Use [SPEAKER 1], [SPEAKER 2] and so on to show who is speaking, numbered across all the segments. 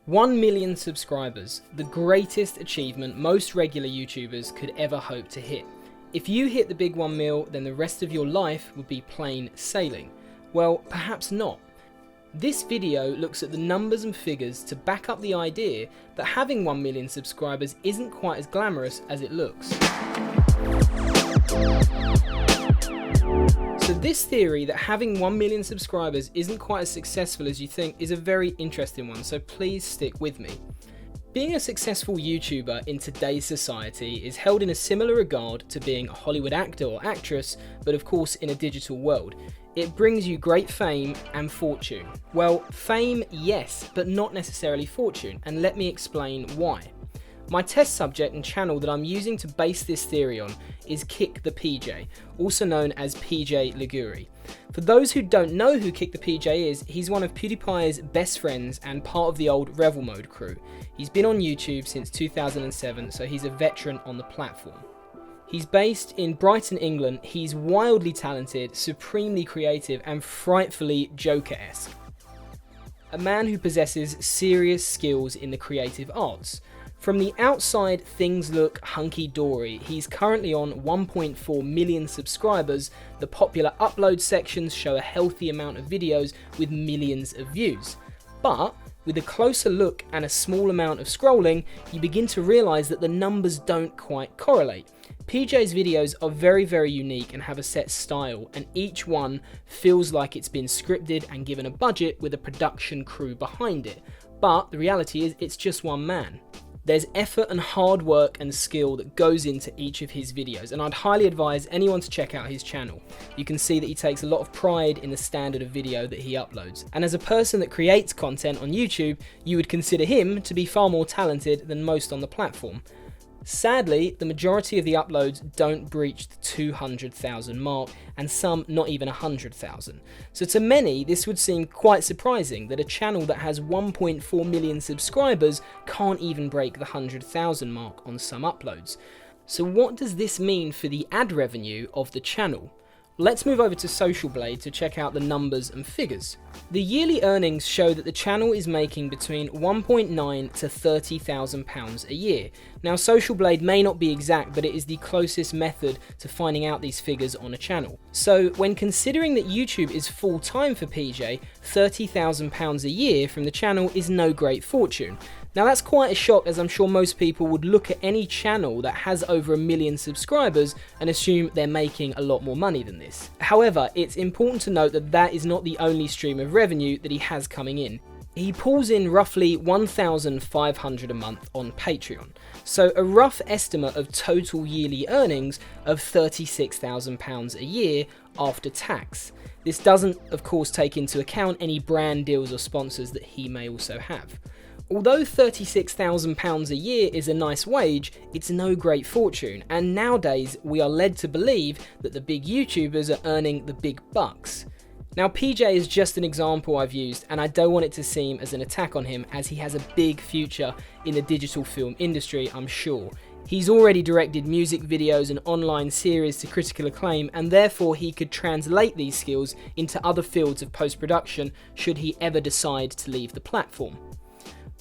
[SPEAKER 1] 1 million subscribers, the greatest achievement most regular YouTubers could ever hope to hit. If you hit the big 1 mil, then the rest of your life would be plain sailing. Well, perhaps not. This video looks at the numbers and figures to back up the idea that having 1 million subscribers isn't quite as glamorous as it looks. So this theory that having 1 million subscribers isn't quite as successful as you think is a very interesting one, so please stick with me. Being a successful YouTuber in today's society is held in a similar regard to being a Hollywood actor or actress, but of course in a digital world. It brings you great fame and fortune. Well, fame, yes, but not necessarily fortune, and let me explain why. My test subject and channel that I'm using to base this theory on is Kick the PJ, also known as PJ Liguri. For those who don't know who Kick the PJ is, he's one of PewDiePie's best friends and part of the old Revel Mode crew. He's been on YouTube since 2007, so he's a veteran on the platform. He's based in Brighton, England. He's wildly talented, supremely creative, and frightfully Joker-esque. A man who possesses serious skills in the creative arts. From the outside, things look hunky-dory. He's currently on 1.4 million subscribers. The popular upload sections show a healthy amount of videos with millions of views. But with a closer look and a small amount of scrolling, you begin to realise that the numbers don't quite correlate. PJ's videos are very unique and have a set style, and each one feels like it's been scripted and given a budget with a production crew behind it. But the reality is, it's just one man. There's effort and hard work and skill that goes into each of his videos, and I'd highly advise anyone to check out his channel. You can see that he takes a lot of pride in the standard of video that he uploads. And as a person that creates content on YouTube, you would consider him to be far more talented than most on the platform. Sadly, the majority of the uploads don't breach the 200,000 mark, and some not even 100,000. So to many, this would seem quite surprising that a channel that has 1.4 million subscribers can't even break the 100,000 mark on some uploads. So what does this mean for the ad revenue of the channel? Let's move over to Social Blade to check out the numbers and figures. The yearly earnings show that the channel is making between £1.9 to £30,000 a year. Now, Social Blade may not be exact, but it is the closest method to finding out these figures on a channel. So when considering that YouTube is full-time for PJ, £30,000 a year from the channel is no great fortune. Now that's quite a shock, as I'm sure most people would look at any channel that has over 1 million subscribers and assume they're making a lot more money than this. However, it's important to note that that is not the only stream of revenue that he has coming in. He pulls in roughly $1,500 a month on Patreon, so a rough estimate of total yearly earnings of £36,000 a year after tax. This doesn't, of course, take into account any brand deals or sponsors that he may also have. Although £36,000 a year is a nice wage, it's no great fortune, and nowadays we are led to believe that the big YouTubers are earning the big bucks. Now, PJ is just an example I've used, and I don't want it to seem as an attack on him, as he has a big future in the digital film industry, I'm sure. He's already directed music videos and online series to critical acclaim, and therefore he could translate these skills into other fields of post-production should he ever decide to leave the platform.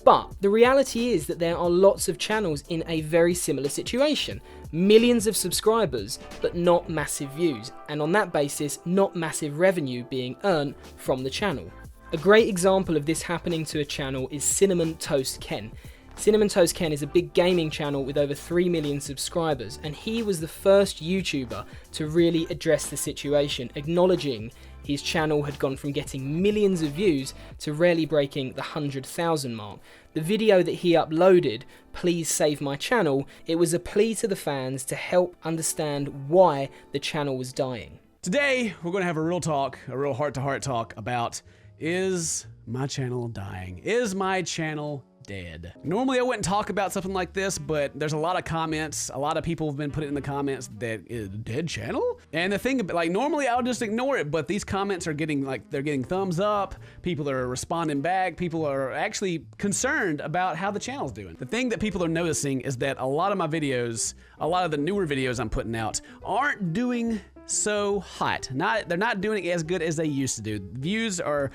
[SPEAKER 1] But the reality is that there are lots of channels in a very similar situation. Millions of subscribers, but not massive views, and on that basis, not massive revenue being earned from the channel. A great example of this happening to a channel is CinnamonToast Ken. CinnamonToast Ken is a big gaming channel with over 3 million subscribers, and he was the first YouTuber to really address the situation, acknowledging his channel had gone from getting millions of views to rarely breaking the 100,000 mark. The video that he uploaded, Please Save My Channel, it was a plea to the fans to help understand why the channel was dying.
[SPEAKER 2] Today, we're going to have a real talk, a real heart-to-heart talk about, is my channel dying? Is my channel dead? Normally I wouldn't talk about something like this, but there's a lot of comments. A lot of people have been putting in the comments that is dead channel. And the thing, like, normally I'll just ignore it, but these comments are getting, like, they're getting thumbs up. People are responding back. People are actually concerned about how the channel's doing. The thing that people are noticing is that a lot of my videos, a lot of the newer videos I'm putting out aren't doing so hot. They're not doing it as good as they used to do. Views are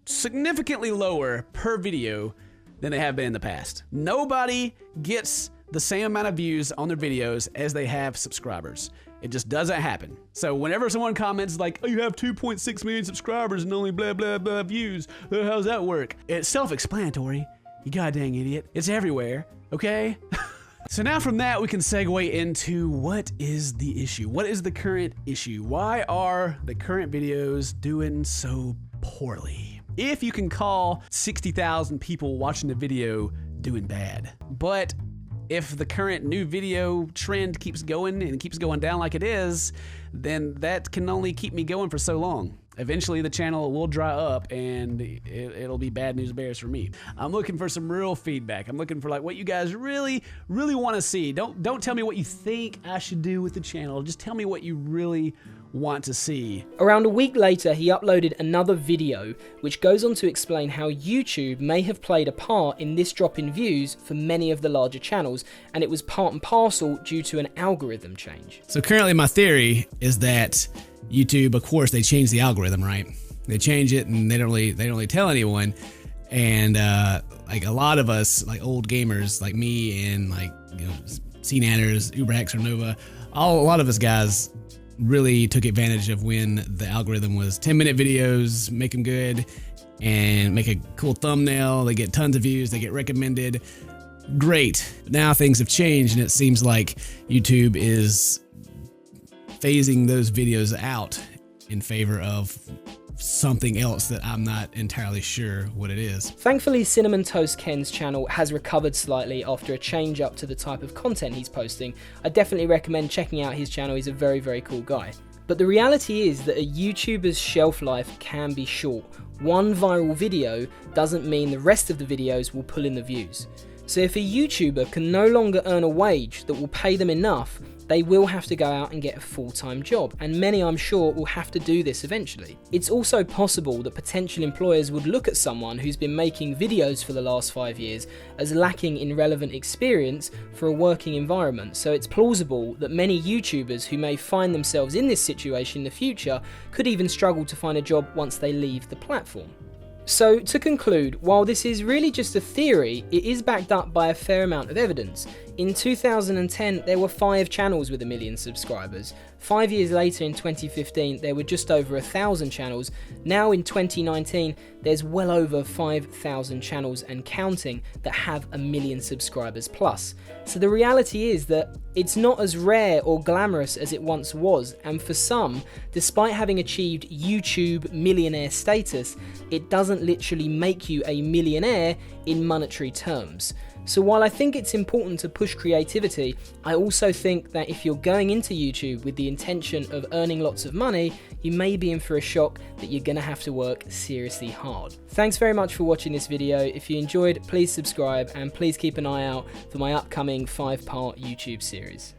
[SPEAKER 2] significantly lower per video than they have been in the past. Nobody gets the same amount of views on their videos as they have subscribers. It just doesn't happen. So whenever someone comments like, oh, you have 2.6 million subscribers and only blah, blah, blah views, how's that work? It's self-explanatory, you goddamn idiot. It's everywhere, okay? So now from that, we can segue into what is the issue? What is the current issue? Why are the current videos doing so poorly? If you can call 60,000 people watching the video doing bad. But if the current new video trend keeps going and keeps going down like it is, then that can only keep me going for so long. Eventually the channel will dry up and it'll be bad news bears for me. I'm looking for some real feedback. I'm looking for like what you guys really want to see. Don't tell me what you think I should do with the channel. Just tell me what you really want to see.
[SPEAKER 1] Around a week later, he uploaded another video which goes on to explain how YouTube may have played a part in this drop in views for many of the larger channels, and it was part and parcel due to an algorithm change.
[SPEAKER 3] So currently my theory is that YouTube, of course, they change the algorithm, right? They change it and they don't really tell anyone. And like a lot of us, like old gamers like me and like, you know, CNanners, UberX or Nova, a lot of us guys really took advantage of when the algorithm was 10-minute videos, make them good, and make a cool thumbnail. They get tons of views, they get recommended. Great. Now things have changed and it seems like YouTube is phasing those videos out in favor of something else that I'm not entirely sure what it is.
[SPEAKER 1] Thankfully, CinnamonToast Ken's channel has recovered slightly after a change up to the type of content he's posting. I definitely recommend checking out his channel. He's a very, very cool guy. But the reality is that a YouTuber's shelf life can be short. One viral video doesn't mean the rest of the videos will pull in the views. So if a YouTuber can no longer earn a wage that will pay them enough, they will have to go out and get a full-time job, and many, I'm sure, will have to do this eventually. It's also possible that potential employers would look at someone who's been making videos for the last 5 years as lacking in relevant experience for a working environment, so it's plausible that many YouTubers who may find themselves in this situation in the future could even struggle to find a job once they leave the platform. So to conclude, while this is really just a theory, it is backed up by a fair amount of evidence. In 2010, there were 5 channels with 1 million subscribers. 5 years later, in 2015, there were just over 1,000 channels. Now in 2019, there's well over 5,000 channels and counting that have 1 million subscribers plus. So the reality is that it's not as rare or glamorous as it once was, and for some, despite having achieved YouTube millionaire status, it doesn't literally make you a millionaire in monetary terms. So while I think it's important to push creativity, I also think that if you're going into YouTube with the intention of earning lots of money, you may be in for a shock that you're going to have to work seriously hard. Thanks very much for watching this video. If you enjoyed, please subscribe and please keep an eye out for my upcoming 5-part YouTube series.